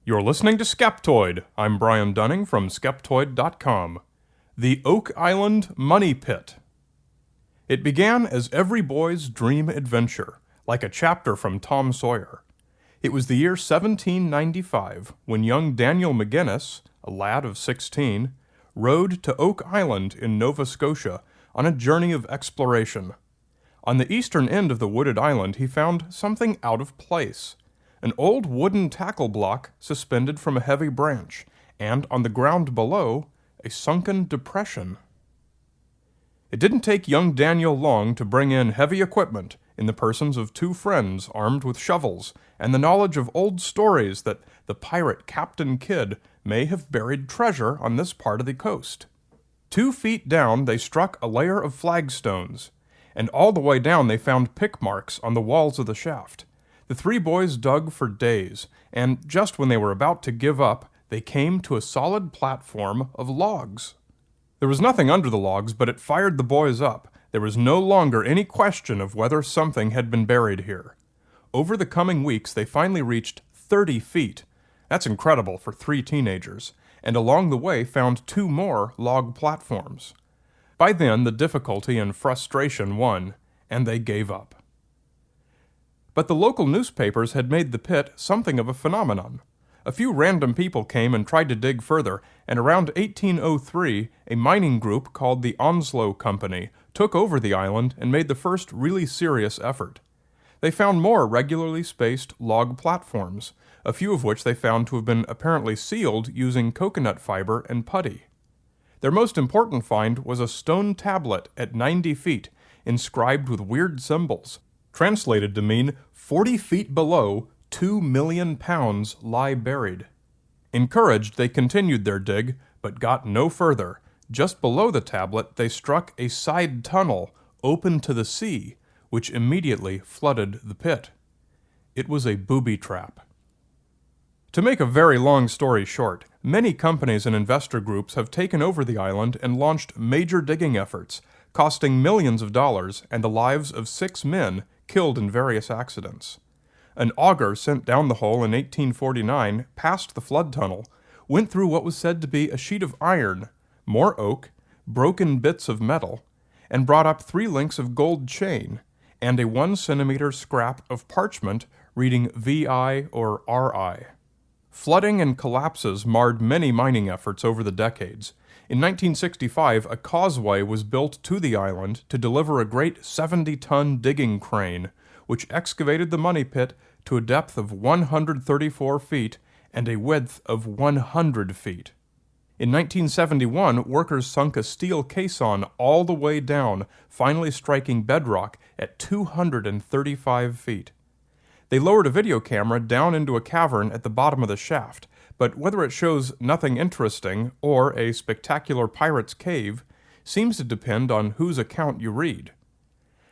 You're listening to Skeptoid. I'm Brian Dunning from Skeptoid.com. The Oak Island Money Pit. It began as every boy's dream adventure, like a chapter from Tom Sawyer. It was the year 1795 when young Daniel McGinnis, a lad of 16, rode to Oak Island in Nova Scotia on a journey of exploration. On the eastern end of the wooded island he found something out of place. An old wooden tackle block suspended from a heavy branch, and on the ground below, a sunken depression. It didn't take young Daniel long to bring in heavy equipment in the persons of two friends armed with shovels and the knowledge of old stories that the pirate Captain Kidd may have buried treasure on this part of the coast. 2 feet down they struck a layer of flagstones, and all the way down they found pick marks on the walls of the shaft. The 3 boys dug for days, and just when they were about to give up, they came to a solid platform of logs. There was nothing under the logs, but it fired the boys up. There was no longer any question of whether something had been buried here. Over the coming weeks, they finally reached 30 feet. That's incredible for 3 teenagers, and along the way found 2 more log platforms. By then, the difficulty and frustration won, and they gave up. But the local newspapers had made the pit something of a phenomenon. A few random people came and tried to dig further, and around 1803, a mining group called the Onslow Company took over the island and made the first really serious effort. They found more regularly spaced log platforms, a few of which they found to have been apparently sealed using coconut fiber and putty. Their most important find was a stone tablet at 90 feet, inscribed with weird symbols, translated to mean 40 feet below, 2 million pounds lie buried. Encouraged, they continued their dig, but got no further. Just below the tablet, they struck a side tunnel open to the sea, which immediately flooded the pit. It was a booby trap. To make a very long story short, many companies and investor groups have taken over the island and launched major digging efforts, costing millions of dollars and the lives of 6 men killed in various accidents. An auger sent down the hole in 1849, past the flood tunnel, went through what was said to be a sheet of iron, more oak, broken bits of metal, and brought up 3 links of gold chain, and a 1-centimeter scrap of parchment reading VI or RI. Flooding and collapses marred many mining efforts over the decades. In 1965, a causeway was built to the island to deliver a great 70-ton digging crane, which excavated the money pit to a depth of 134 feet and a width of 100 feet. In 1971, workers sunk a steel caisson all the way down, finally striking bedrock at 235 feet. They lowered a video camera down into a cavern at the bottom of the shaft, but whether it shows nothing interesting or a spectacular pirate's cave seems to depend on whose account you read.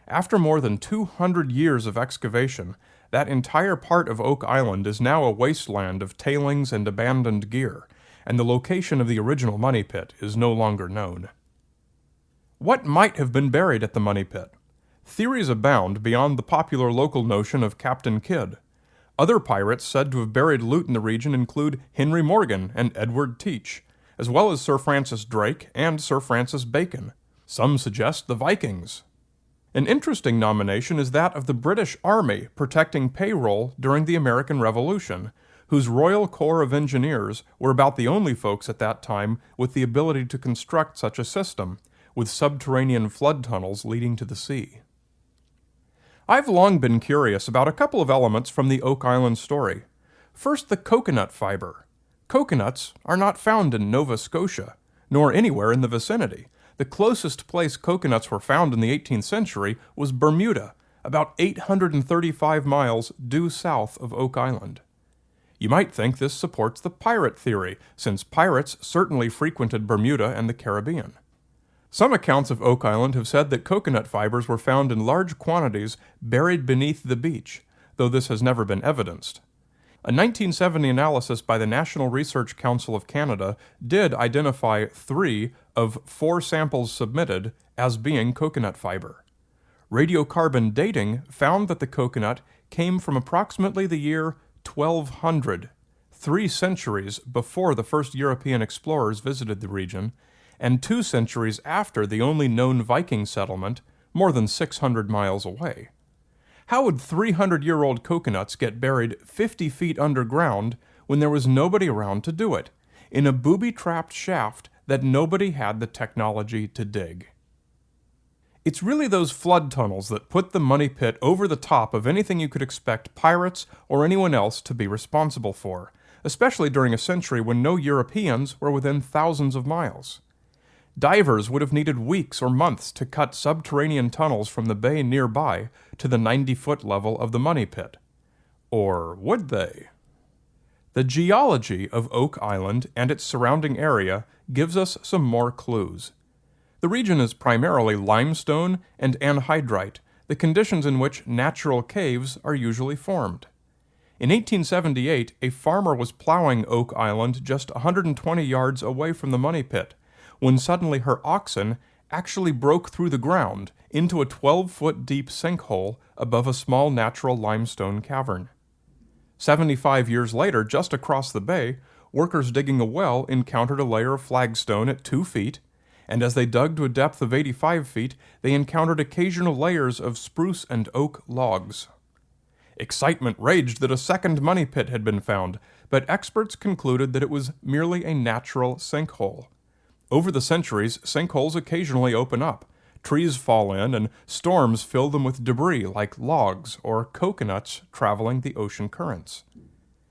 After more than 200 years of excavation, that entire part of Oak Island is now a wasteland of tailings and abandoned gear, and the location of the original money pit is no longer known. What might have been buried at the money pit? Theories abound beyond the popular local notion of Captain Kidd. Other pirates said to have buried loot in the region include Henry Morgan and Edward Teach, as well as Sir Francis Drake and Sir Francis Bacon. Some suggest the Vikings. An interesting nomination is that of the British Army protecting payroll during the American Revolution, whose Royal Corps of Engineers were about the only folks at that time with the ability to construct such a system, with subterranean flood tunnels leading to the sea. I've long been curious about a couple of elements from the Oak Island story. First, the coconut fiber. Coconuts are not found in Nova Scotia, nor anywhere in the vicinity. The closest place coconuts were found in the 18th century was Bermuda, about 835 miles due south of Oak Island. You might think this supports the pirate theory, since pirates certainly frequented Bermuda and the Caribbean. Some accounts of Oak Island have said that coconut fibers were found in large quantities buried beneath the beach, though this has never been evidenced. A 1970 analysis by the National Research Council of Canada did identify 3 of 4 samples submitted as being coconut fiber. Radiocarbon dating found that the coconut came from approximately the year 1200, 3 centuries before the first European explorers visited the region, and 2 centuries after the only known Viking settlement, more than 600 miles away. How would 300-year-old coconuts get buried 50 feet underground when there was nobody around to do it, in a booby-trapped shaft that nobody had the technology to dig? It's really those flood tunnels that put the money pit over the top of anything you could expect pirates or anyone else to be responsible for, especially during a century when no Europeans were within thousands of miles. Divers would have needed weeks or months to cut subterranean tunnels from the bay nearby to the 90-foot level of the money pit. Or would they? The geology of Oak Island and its surrounding area gives us some more clues. The region is primarily limestone and anhydrite, the conditions in which natural caves are usually formed. In 1878, a farmer was plowing Oak Island just 120 yards away from the money pit, when suddenly her oxen actually broke through the ground into a 12-foot deep sinkhole above a small natural limestone cavern. 75 years later, just across the bay, workers digging a well encountered a layer of flagstone at 2 feet, and as they dug to a depth of 85 feet, they encountered occasional layers of spruce and oak logs. Excitement raged that a second money pit had been found, but experts concluded that it was merely a natural sinkhole. Over the centuries, sinkholes occasionally open up. Trees fall in, and storms fill them with debris like logs or coconuts traveling the ocean currents.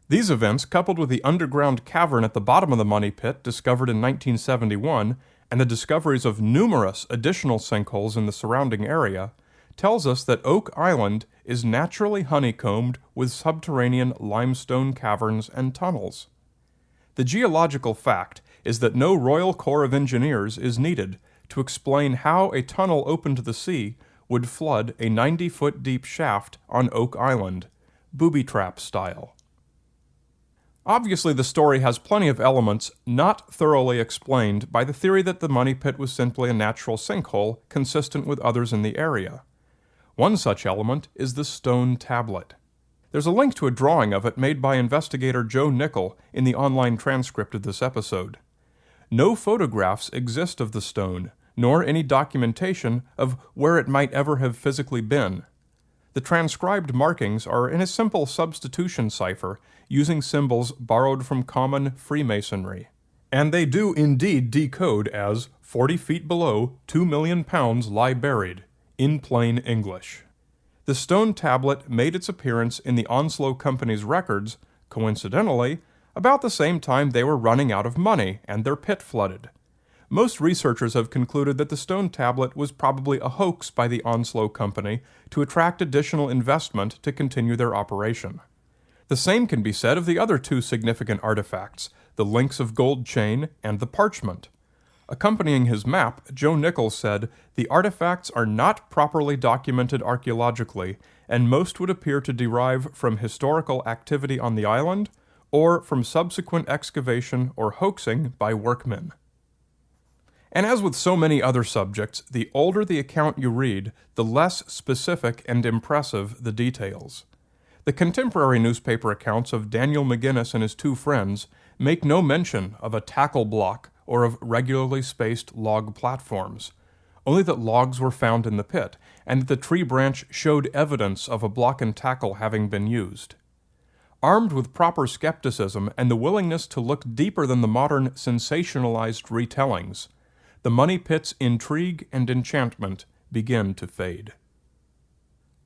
These events, coupled with the underground cavern at the bottom of the money pit discovered in 1971, and the discoveries of numerous additional sinkholes in the surrounding area, tells us that Oak Island is naturally honeycombed with subterranean limestone caverns and tunnels. The geological fact is that no Royal Corps of Engineers is needed to explain how a tunnel open to the sea would flood a 90-foot deep shaft on Oak Island, booby-trap style. Obviously, the story has plenty of elements not thoroughly explained by the theory that the money pit was simply a natural sinkhole consistent with others in the area. One such element is the stone tablet. There's a link to a drawing of it made by investigator Joe Nickel in the online transcript of this episode. No photographs exist of the stone, nor any documentation of where it might ever have physically been. The transcribed markings are in a simple substitution cipher using symbols borrowed from common Freemasonry. And they do indeed decode as 40 feet below, 2 million pounds lie buried, in plain English. The stone tablet made its appearance in the Onslow Company's records, coincidentally, about the same time they were running out of money and their pit flooded. Most researchers have concluded that the stone tablet was probably a hoax by the Onslow Company to attract additional investment to continue their operation. The same can be said of the other 2 significant artifacts, the links of gold chain and the parchment. Accompanying his map, Joe Nichols said, "The artifacts are not properly documented archaeologically, and most would appear to derive from historical activity on the island or from subsequent excavation or hoaxing by workmen." And as with so many other subjects, the older the account you read, the less specific and impressive the details. The contemporary newspaper accounts of Daniel McGinnis and his 2 friends make no mention of a tackle block or of regularly spaced log platforms, only that logs were found in the pit, and that the tree branch showed evidence of a block and tackle having been used. Armed with proper skepticism and the willingness to look deeper than the modern sensationalized retellings, the money pit's intrigue and enchantment begin to fade.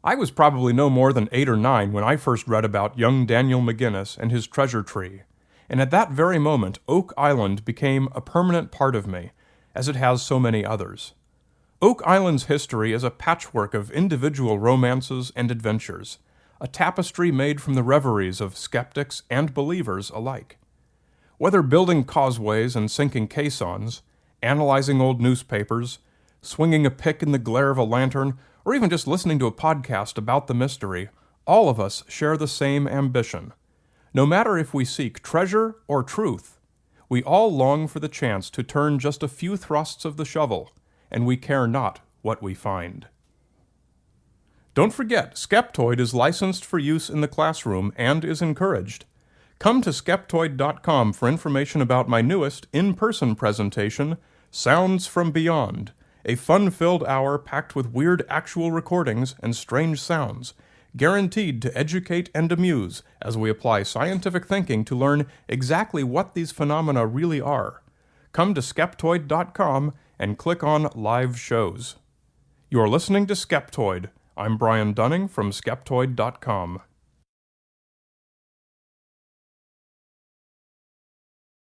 I was probably no more than 8 or 9 when I first read about young Daniel McGinnis and his treasure tree, and at that very moment Oak Island became a permanent part of me, as it has so many others. Oak Island's history is a patchwork of individual romances and adventures, a tapestry made from the reveries of skeptics and believers alike. Whether building causeways and sinking caissons, analyzing old newspapers, swinging a pick in the glare of a lantern, or even just listening to a podcast about the mystery, all of us share the same ambition. No matter if we seek treasure or truth, we all long for the chance to turn just a few thrusts of the shovel, and we care not what we find. Don't forget, Skeptoid is licensed for use in the classroom and is encouraged. Come to Skeptoid.com for information about my newest in-person presentation, Sounds from Beyond, a fun-filled hour packed with weird actual recordings and strange sounds, guaranteed to educate and amuse as we apply scientific thinking to learn exactly what these phenomena really are. Come to Skeptoid.com and click on Live Shows. You're listening to Skeptoid. I'm Brian Dunning from Skeptoid.com.